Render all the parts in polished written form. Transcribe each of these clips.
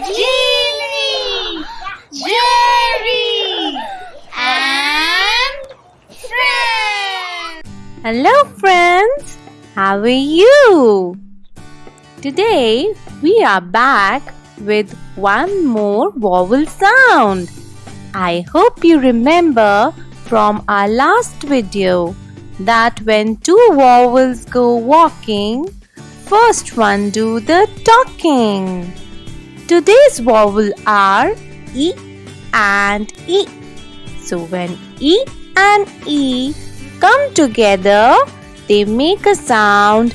Jimmy, Jerry, and friends. Hello friends, how are you? Today we are back with one more vowel sound. I hope you remember from our last video that when two vowels go walking, first one do the talking. Today's vowel are E and E. So when E and E come together, they make a sound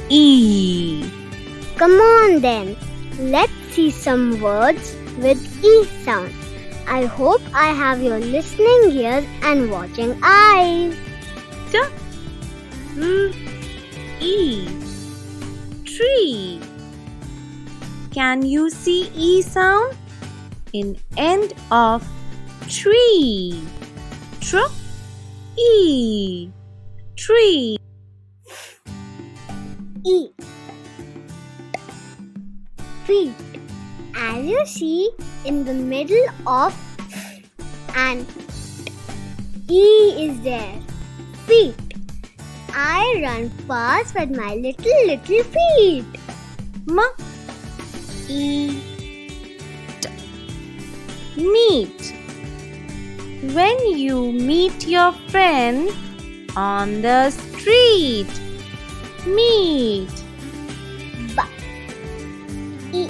E. Come on then, let's see some words with E sound. I hope I have your listening ears and watching eyes. E. Tree. Can you see E sound in end of tree? E. Tree. E. Feet. As you see in the middle of and E is there. Feet. I run fast with my little feet. Eat. Meet. When you meet your friend on the street. Meet. E.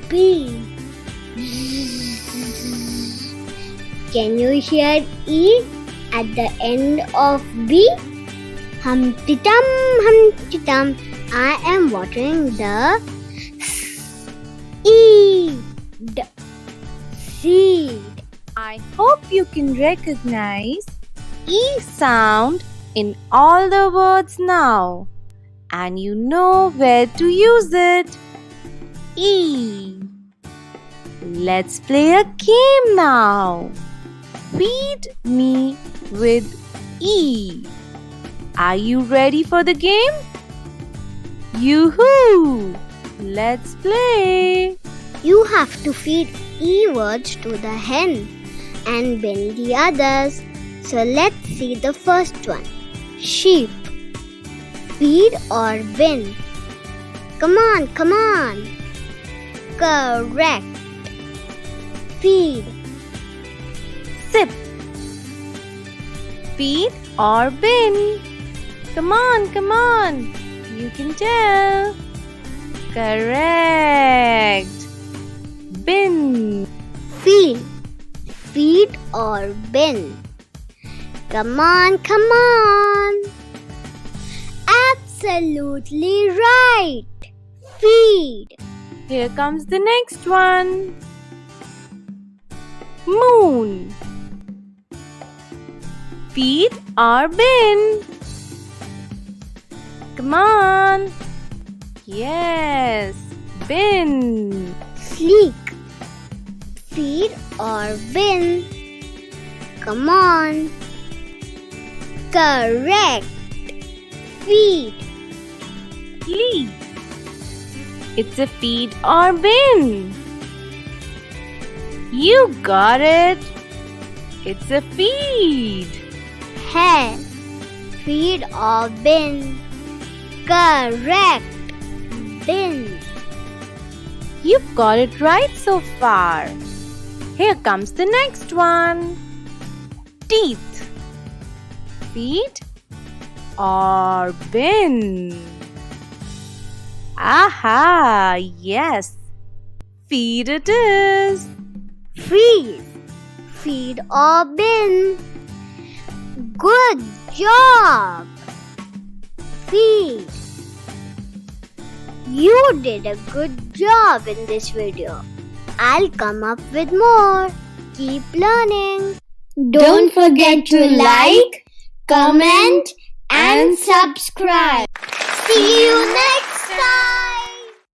B. Can you hear E at the end of B? Humpty Tum, I am watering the seed. Seed. I hope you can recognize E sound in all the words now, and you know where to use it. E. Let's play a game now. Feed me with E. Are you ready for the game? Yoo-hoo! Let's play. You have to feed E words to the hen and bin the others. So let's see the first one. Sheep. Feed or bin? Come on. Correct. Feed. Sip. Feed or bin? Come on. You can tell. Correct. Bin. Feed. Feed or bin? Come on. Absolutely right. Feed. Here comes the next one. Moon. Feed or bin? Come on. Yes, bin. Sleek. Feed or bin? Come on. Correct. Feed. Leaf. It's a feed or bin? You got it. It's a feed. Hair. Feed or bin? Correct. Bin. You've got it right so far. Here comes the next one. Teeth. Feed or bin? Aha! Yes. Feed it is. Feed. Feed or bin? Good job. Feed. You did a good job in this video. I'll come up with more. Keep learning. Don't forget to like, comment, and subscribe. See you next time.